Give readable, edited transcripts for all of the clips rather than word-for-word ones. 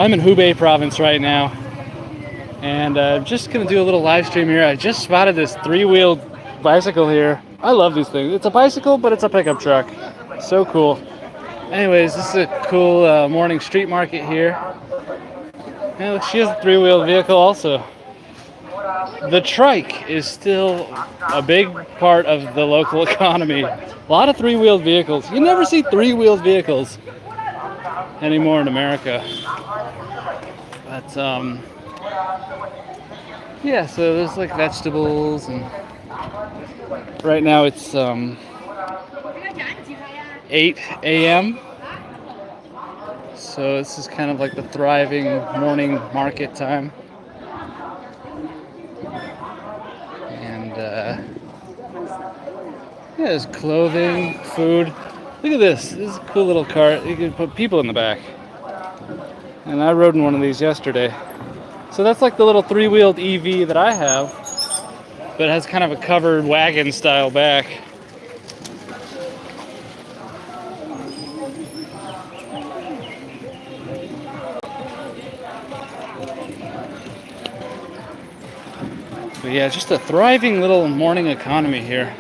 I'm in Hubei province right now, and I'm just gonna do a little live stream here. I just spotted this three-wheeled bicycle here. I love these things. It's a bicycle, but it's a pickup truck. So cool. Anyways, this is a cool morning street market here. And look, she has a three-wheeled vehicle also. The trike is still a big part of the local economy. A lot of three-wheeled vehicles. You never see three-wheeled vehicles anymore in America. But yeah, so there's like vegetables, and right now it's 8 a.m. So this is kind of like the thriving morning market time. And yeah, there's clothing, food. Look at this. This is a cool little cart. You can put people in the back. And I rode in one of these yesterday. So that's like the little three-wheeled EV that I have, but it has kind of a covered wagon style back. But yeah, just a thriving little morning economy here.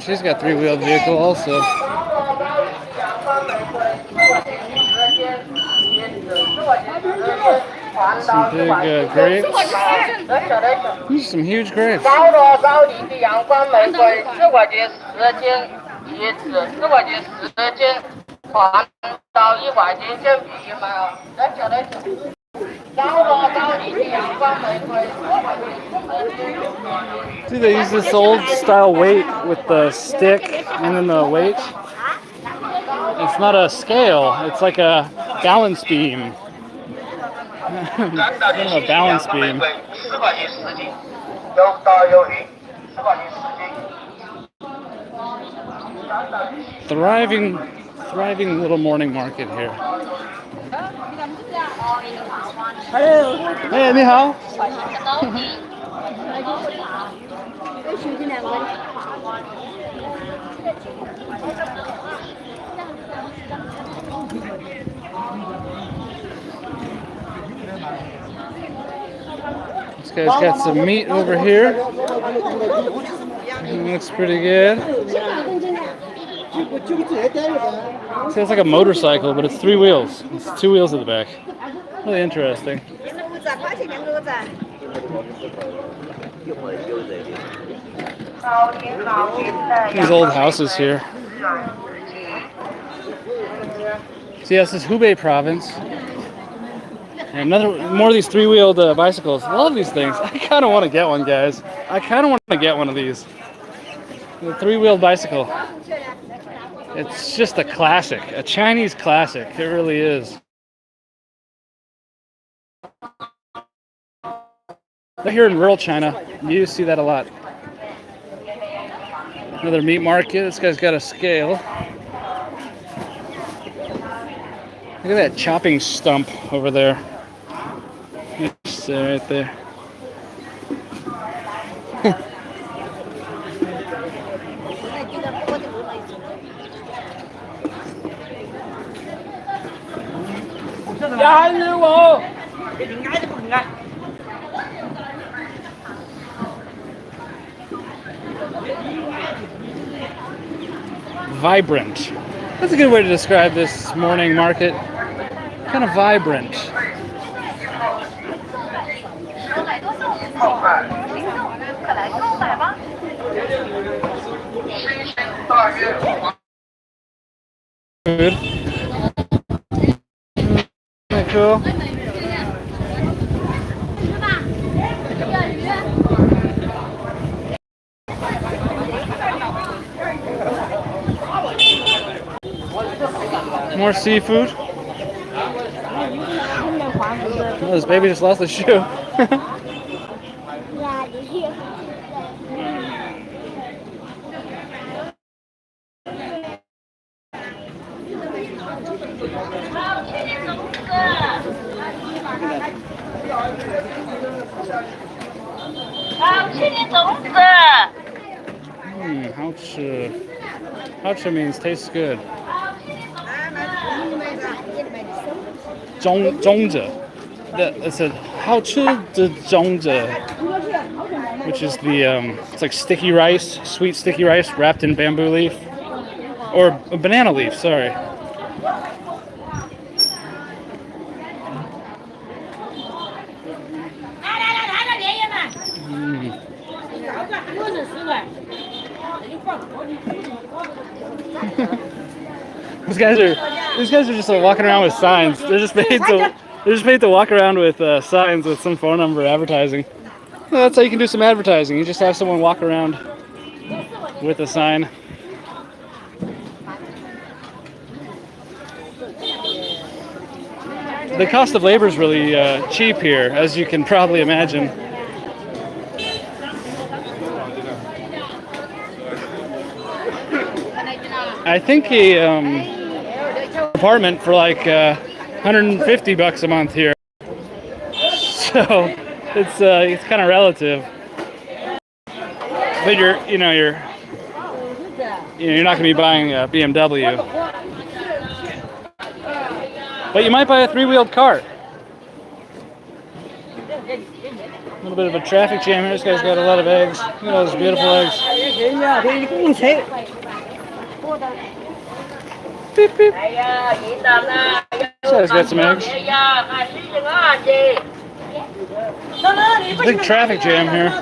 She's got three-wheeled vehicle also. Some big grapes. These are some huge grapes. See, they use this old style weight with the stick and then the weight. It's not a scale, it's like a balance beam. Kind of a balance beam. Thriving little morning market here. Hey, 你好。This guy's got some meat over here. It looks pretty good. See, it's like a motorcycle, but it's three wheels. It's two wheels at the back. Really interesting. These old houses here. So yes, this is Hubei province. And more of these three-wheeled bicycles. I love these things. I kind of want to get one, guys. I kind of want to get one of these. The three-wheeled bicycle. It's just a classic, a Chinese classic. It really is. Here in rural China, you see that a lot. Another meat market. This guy's got a scale. Look at that chopping stump over there. It's right there. Vibrant. That's a good way to describe this morning market. Kind of vibrant. Good. Cool. More seafood. Oh, this baby just lost the shoe. 好吃. Hao means tastes good. 中者. That's a 好吃的中者, which is the it's like sticky rice, sweet sticky rice wrapped in bamboo leaf or a banana leaf. Sorry. These guys are just like walking around with signs. They're just made to walk around with signs with some phone number advertising. Well, that's how you can do some advertising. You just have someone walk around with a sign. The cost of labor is really cheap here, as you can probably imagine. I think a apartment for like 150 bucks a month here, so it's kind of relative. But you're not going to be buying a BMW, but you might buy a three-wheeled cart. A little bit of a traffic jam here. This guy's got a lot of eggs. Look at all those beautiful eggs. Beep, beep. This guy's got some eggs. Big traffic jam here.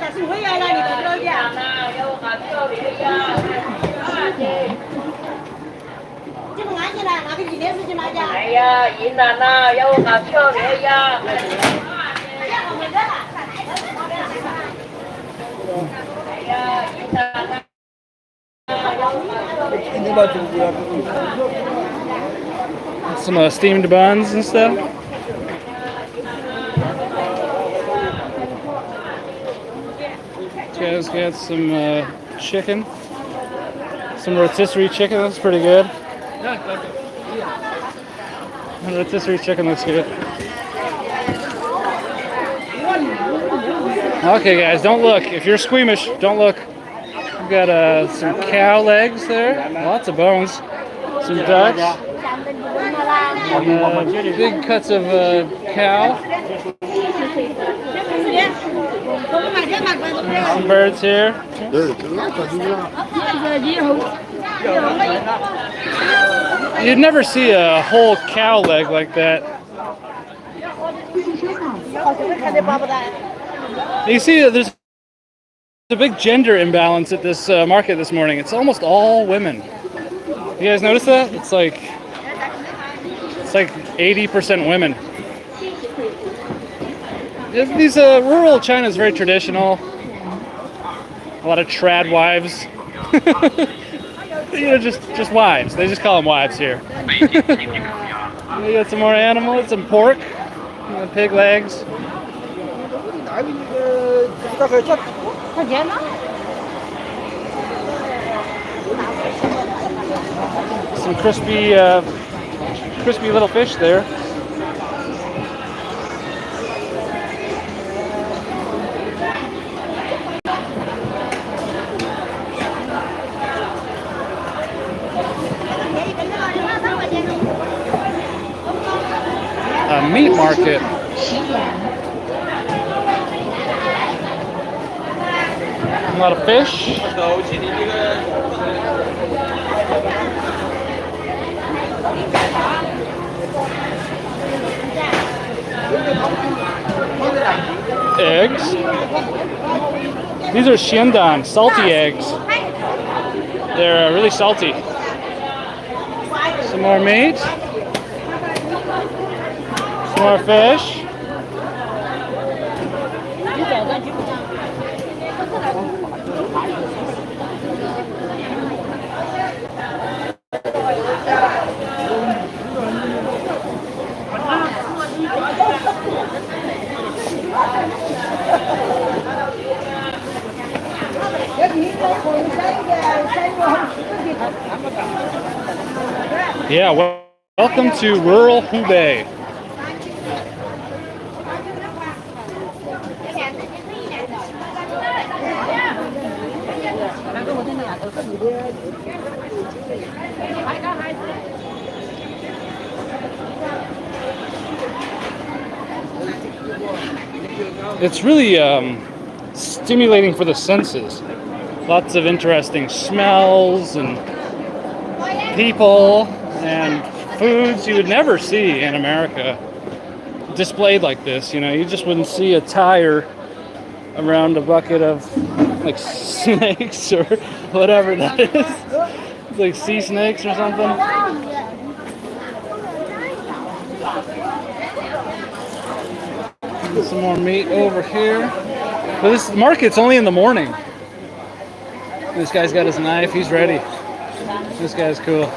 Some steamed buns and stuff. This guy's got some chicken. Some rotisserie chicken, that's pretty good. Rotisserie chicken looks good. Okay guys, don't look. If you're squeamish, don't look. We've got some cow legs there. Lots of bones. Some ducks. Big cuts of cow. Some birds here. You'd never see a whole cow leg like that. You see, there's a big gender imbalance at this market this morning. It's almost all women. You guys notice that? It's like 80% women. These rural China is very traditional. A lot of trad wives. Just wives. They just call them wives here. We got some more animals, some pork, pig legs. Some crispy little fish there. A meat market. A lot of fish. Eggs. These are xiandan, salty eggs. They're really salty. Some more meat. Some more fish. Yeah, welcome to rural Hubei. It's really stimulating for the senses. Lots of interesting smells and people and foods you would never see in America displayed like this. You know, you just wouldn't see a tire around a bucket of like snakes or whatever that is. It's like sea snakes or something. Some more meat over here. But this market's only in the morning. This guy's got his knife. He's ready. This guy's cool.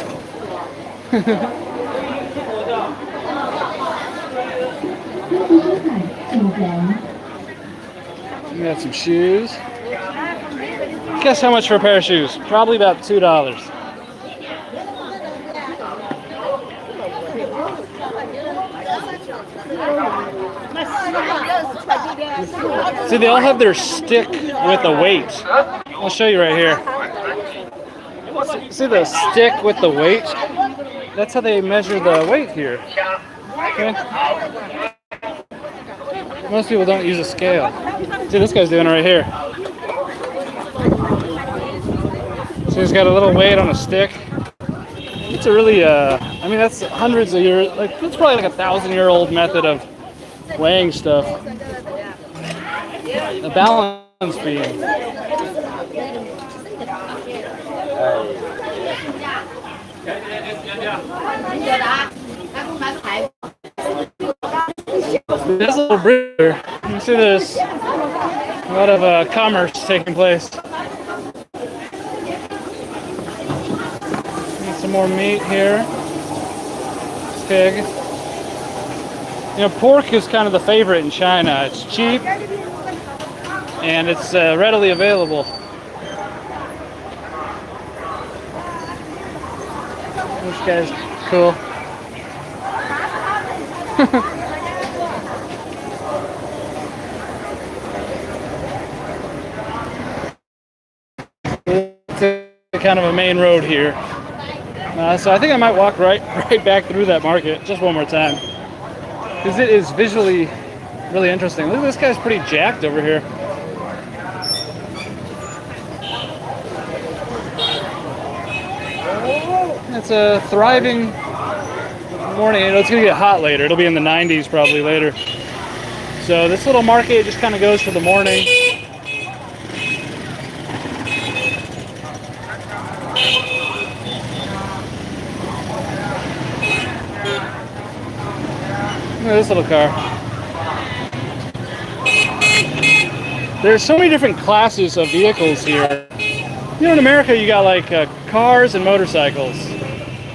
We got some shoes. Guess how much for a pair of shoes? Probably about $2. See, they all have their stick with a weight. I'll show you right here. See the stick with the weight? That's how they measure the weight here. Okay. Most people don't use a scale. See, this guy's doing it right here. So he's got a little weight on a stick. It's a really, I mean, that's hundreds of years, like, it's probably like 1,000-year-old method of weighing stuff. The balance beam. There's a little bridge here. You can see there's a lot of commerce taking place. Need some more meat here. Pig. You know, pork is kind of the favorite in China. It's cheap and it's readily available. This guy's cool. Kind of a main road here, so I think I might walk right back through that market just one more time because it is visually really interesting. Look, this guy's pretty jacked over here. It's a thriving morning. You know, it's gonna get hot later. It'll be in the 90s probably later. So this little market just kind of goes for the morning. Look at this little car. There's so many different classes of vehicles here. You know, in America, you got like cars and motorcycles.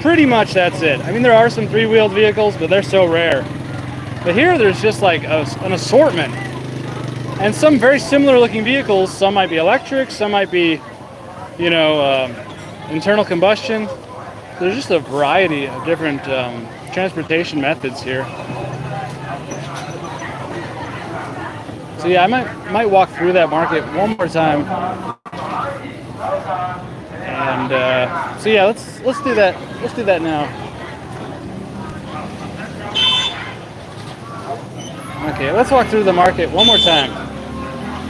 Pretty much that's it. I mean, there are some three-wheeled vehicles, but they're so rare. But here, there's just like an assortment. And some very similar looking vehicles. Some might be electric, some might be, you know, internal combustion. There's just a variety of different transportation methods here. So yeah, I might walk through that market one more time. And so yeah, let's do that. Let's do that now. Okay, let's walk through the market one more time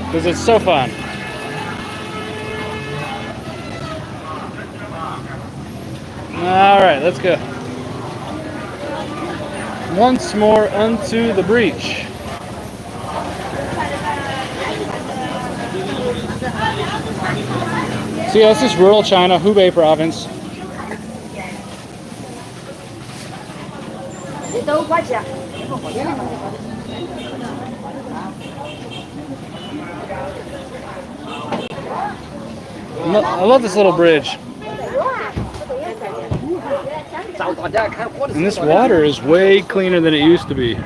because it's so fun. All right, let's go. Once more unto the breach. So yeah, this is rural China, Hubei province. I love this little bridge. And this water is way cleaner than it used to be.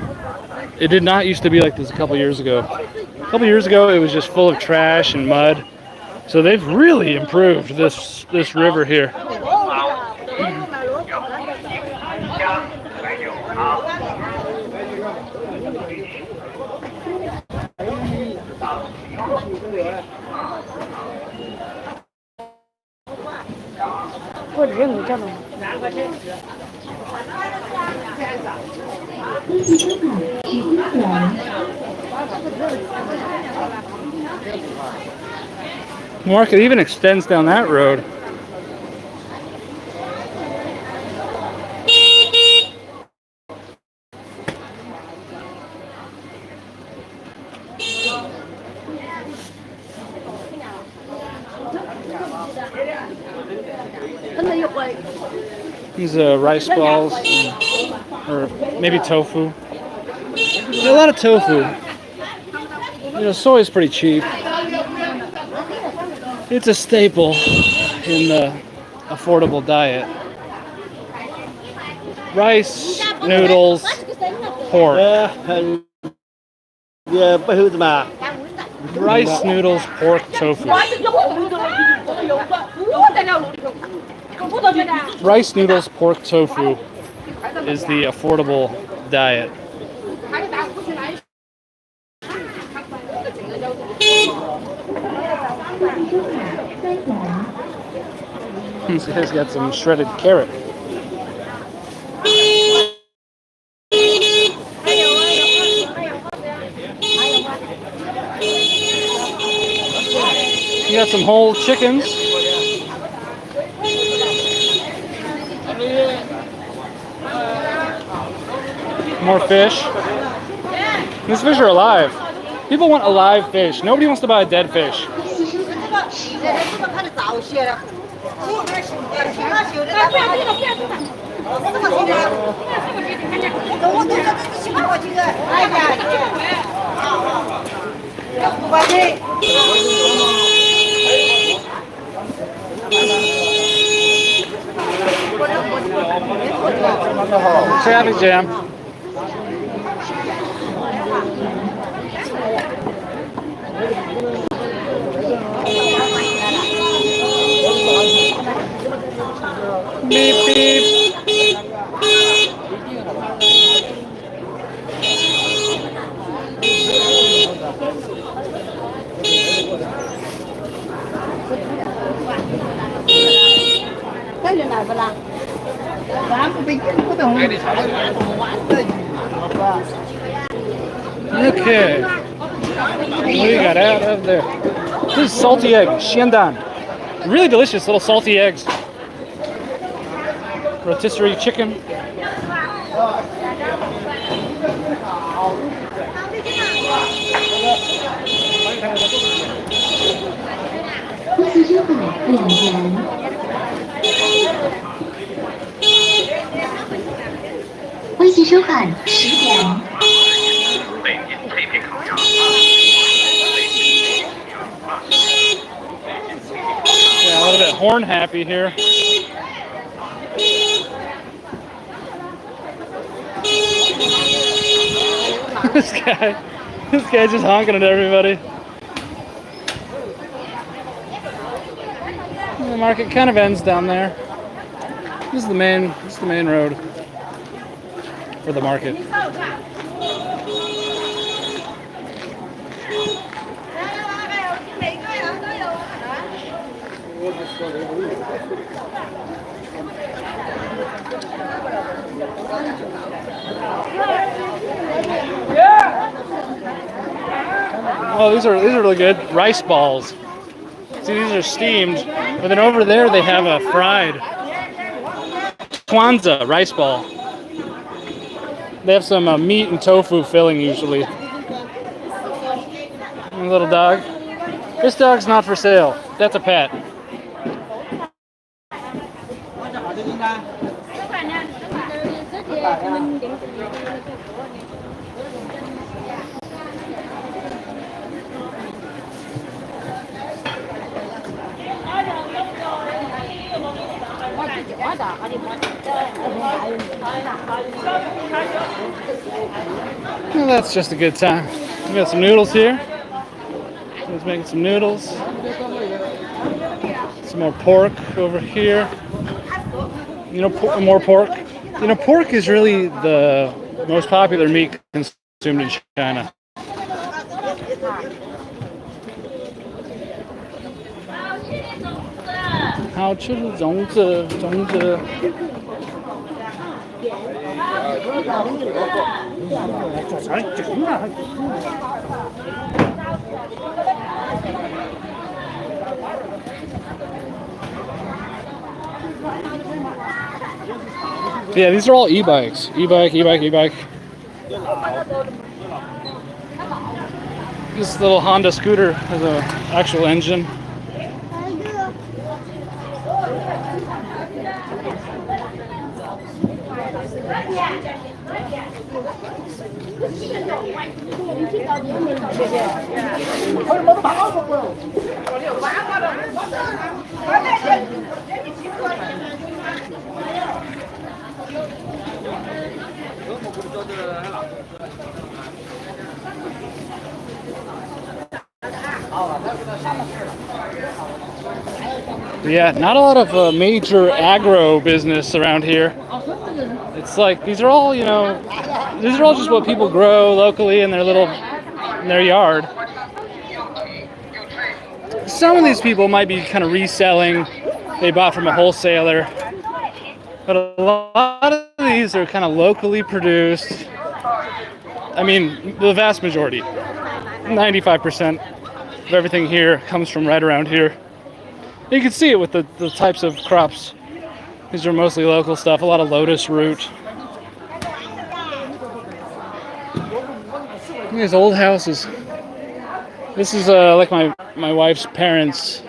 It did not used to be like this a couple years ago. A couple years ago, it was just full of trash and mud. So they've really improved this river here. Market even extends down that road. These rice balls, or maybe tofu. There's a lot of tofu. You know, soy is pretty cheap. It's a staple in the affordable diet. Rice, noodles, pork. Rice, noodles, pork, tofu. Rice, noodles, pork, tofu is the affordable diet. This guy's got some shredded carrot. You got some whole chickens. More fish. These fish are alive. People want alive fish. Nobody wants to buy a dead fish. Traffic jam. Beep beep. Okay. What do you got out of there? This is salty egg, xiandan. Really delicious little salty eggs. Rotisserie chicken. Yeah, a little bit horn happy here. This guy's just honking at everybody. The market kind of ends down there. This is the main road for the market. Oh, these are really good. Rice balls. See, these are steamed, but then over there they have a fried Kwanzaa rice ball. They have some meat and tofu filling usually. A little dog. This dog's not for sale. That's a pet. Well, that's just a good time. We got some noodles here. Let's make some noodles. Some more pork over here. You know, more pork. You know, pork is really the most popular meat consumed in China. 好吃的粽子，粽子。Yeah, these are all e-bikes. E-bike, e-bike, e-bike. This little Honda scooter has an actual engine. Yeah, not a lot of major agro business around here. It's like these are all, these are all just what people grow locally in their yard. Some of these people might be kind of reselling. They bought from a wholesaler. But a lot of these are kind of locally produced. I mean, the vast majority, 95% of everything here comes from right around here. You can see it with the types of crops. These are mostly local stuff, a lot of lotus root. These old houses. This is like my wife's parents'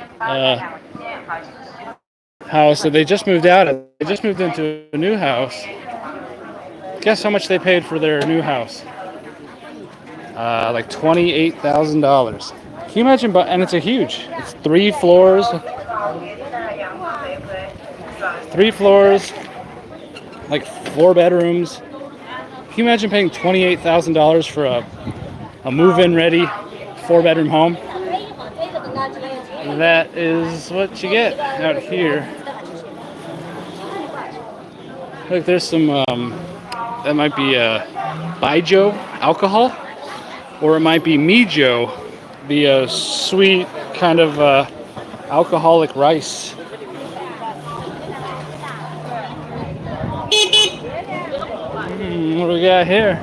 house that they just moved out of. They just moved into a new house. Guess how much they paid for their new house? Like $28,000. Can you imagine? And it's it's 3 floors. 3 floors, like 4 bedrooms. Can you imagine paying $28,000 for a move-in ready 4-bedroom home? That is what you get out here. Look, there's some, that might be Baijiu alcohol, or it might be Mijo, the sweet kind of alcoholic rice. What do we got here?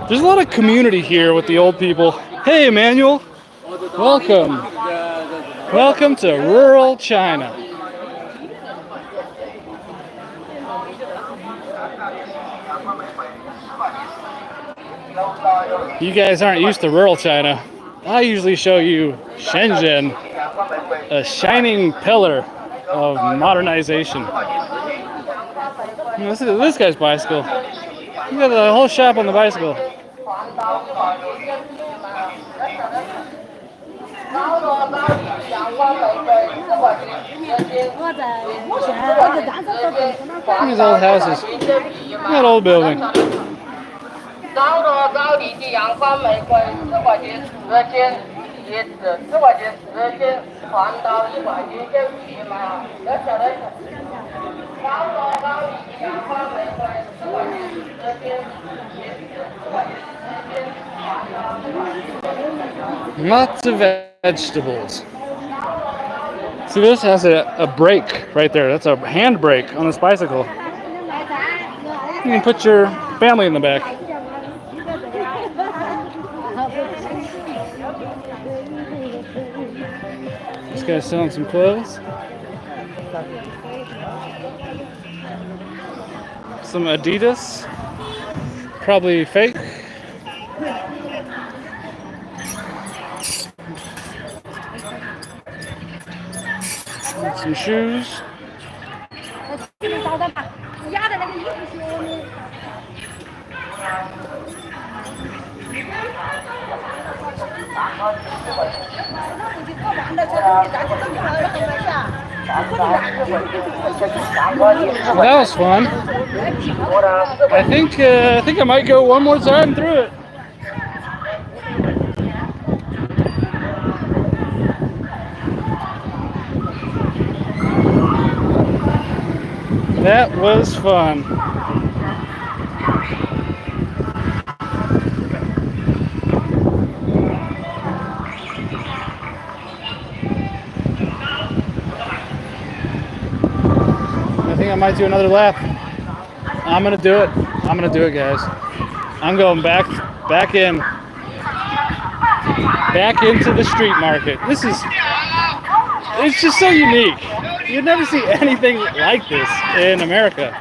There's a lot of community here with the old people. Hey, Emmanuel. Welcome. Welcome to rural China. You guys aren't used to rural China. I usually show you Shenzhen, a shining pillar of modernization. Listen to this guy's bicycle. You got the whole shop on the bicycle. These old houses. That old building. Lots of vegetables. See, this has a brake right there. That's a hand brake on this bicycle. You can put your family in the back. This guy's selling some clothes. Some Adidas. Probably fake. Some shoes. That was fun. I think I might go one more time through it. That was fun. might do another lap. I'm gonna do it. I'm gonna do it, guys. I'm going back into the street market. It's just so unique. You'd never see anything like this in America.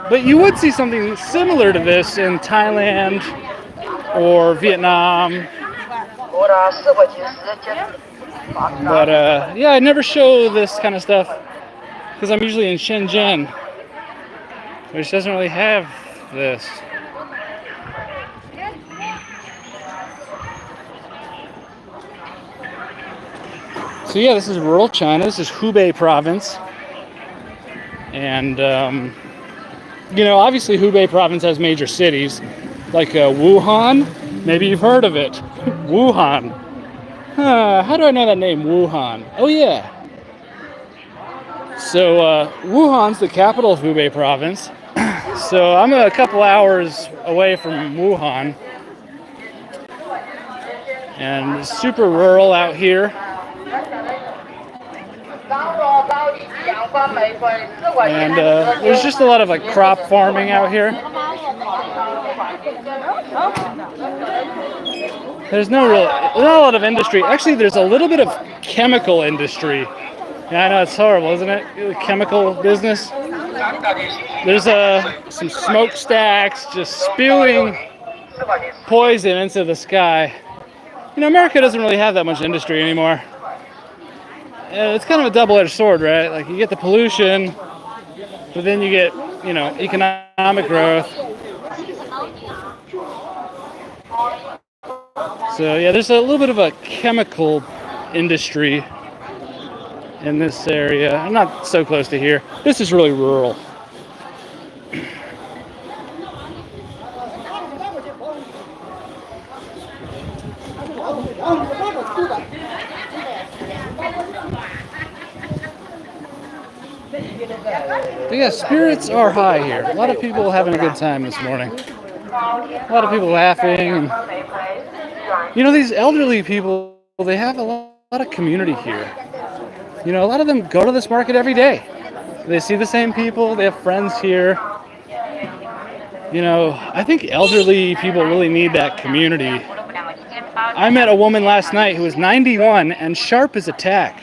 But you would see something similar to this in Thailand or Vietnam. But yeah, I never show this kind of stuff because I'm usually in Shenzhen, which doesn't really have this. So yeah, this is rural China. This is Hubei province. And, you know, obviously Hubei province has major cities like Wuhan. Maybe you've heard of it. Wuhan. How do I know that name, Wuhan? Oh yeah. So Wuhan's the capital of Hubei province. So I'm a couple hours away from Wuhan. And it's super rural out here. And there's just a lot of like crop farming out here. There's not a lot of industry. Actually, there's a little bit of chemical industry. Yeah, I know it's horrible, isn't it? The chemical business. There's some smokestacks just spewing poison into the sky. You know, America doesn't really have that much industry anymore. It's kind of a double-edged sword, right? Like you get the pollution, but then you get, you know, economic growth. So yeah, there's a little bit of a chemical industry in this area. I'm not so close to here. This is really rural. But yeah, spirits are high here. A lot of people having a good time this morning. A lot of people laughing. And, you know, these elderly people, they have a lot of community here. You know, a lot of them go to this market every day. They see the same people. They have friends here. You know, I think elderly people really need that community. I met a woman last night who was 91 and sharp as a tack.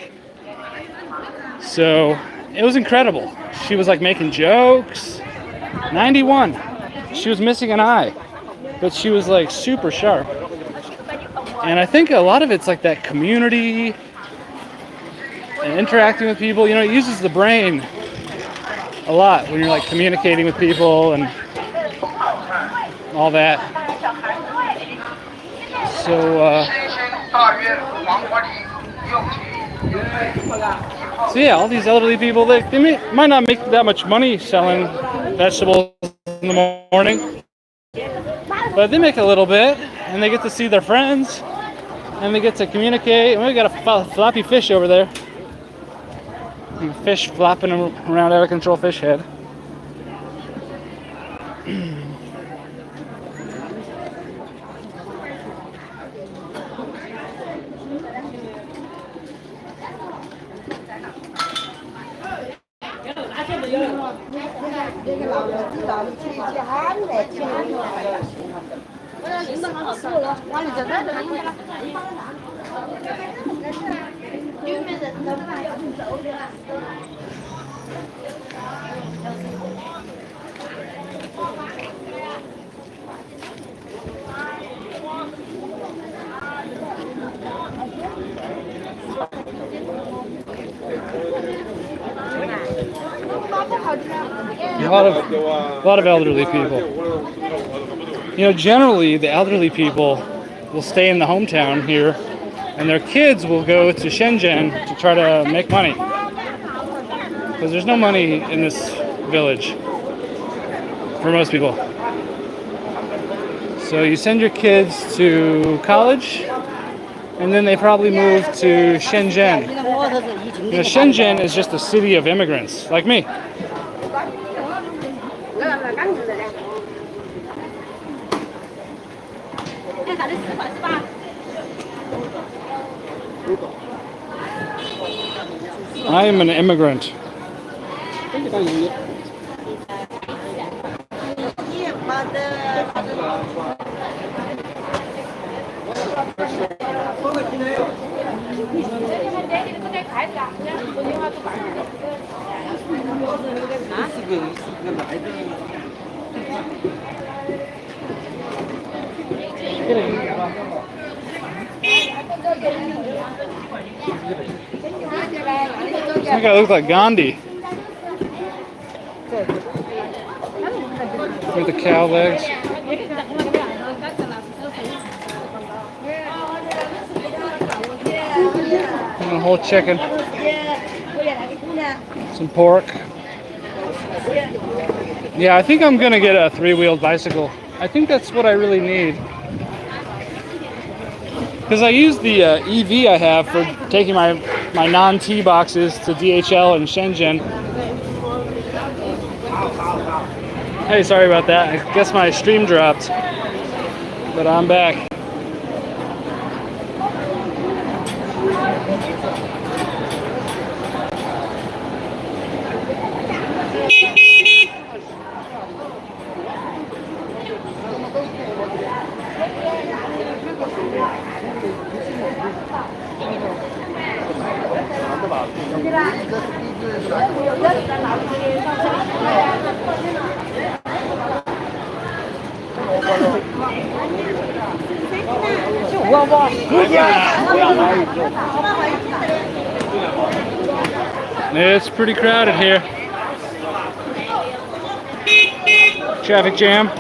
So it was incredible. She was like making jokes. 91. She was missing an eye, but she was like super sharp. And I think a lot of it's like that community and interacting with people. You know, it uses the brain a lot when you're like communicating with people and all that. So yeah, all these elderly people, they might not make that much money selling vegetables in the morning, but they make a little bit, and they get to see their friends, and they get to communicate. And we got a floppy fish over there. And a fish flopping around out of control fish head. A lot of elderly people. You know, generally the elderly people will stay in the hometown here, and their kids will go to Shenzhen to try to make money. Because there's no money in this village for most people. So you send your kids to college, and then they probably move to Shenzhen. You know, Shenzhen is just a city of immigrants, like me. I am an immigrant. That guy looks like Gandhi. With the cow legs. And a whole chicken. Some pork. Yeah, I think I'm gonna get a three-wheeled bicycle. I think that's what I really need. Because I use the EV I have for taking my non-T boxes to DHL in Shenzhen. Hey, sorry about that. I guess my stream dropped. But I'm back. It's pretty crowded here. Traffic jam.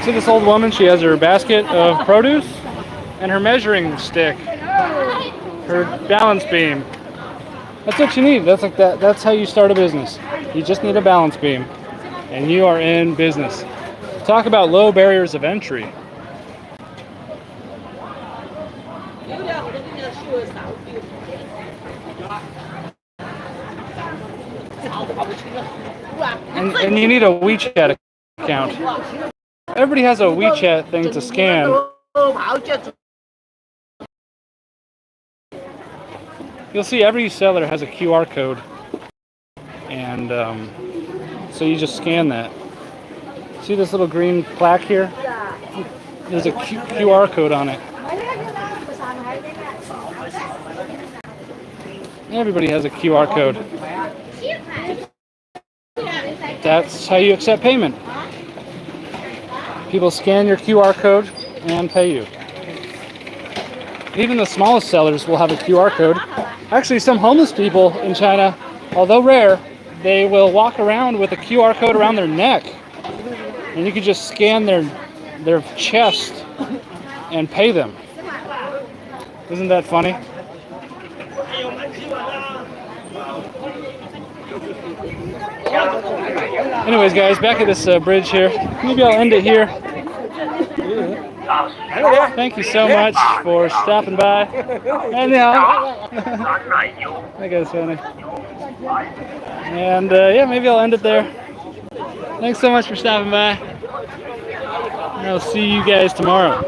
See this old woman? She has her basket of produce and her measuring stick, her balance beam. That's what you need. That's like that. That's how you start a business. You just need a balance beam, and you are in business. Talk about low barriers of entry. And you need a WeChat account. Everybody has a WeChat thing to scan. You'll see every seller has a QR code. And so you just scan that. See this little green plaque here? There's a QR code on it. Everybody has a QR code. That's how you accept payment. People scan your QR code and pay you. Even the smallest sellers will have a QR code. Actually, some homeless people in China, although rare, they will walk around with a QR code around their neck. And you can just scan their chest and pay them. Isn't that funny? Anyways, guys, back at this bridge here. Maybe I'll end it here. Thank you so much for stopping by. And that guy's funny. And yeah, maybe I'll end it there. Thanks so much for stopping by. And I'll see you guys tomorrow.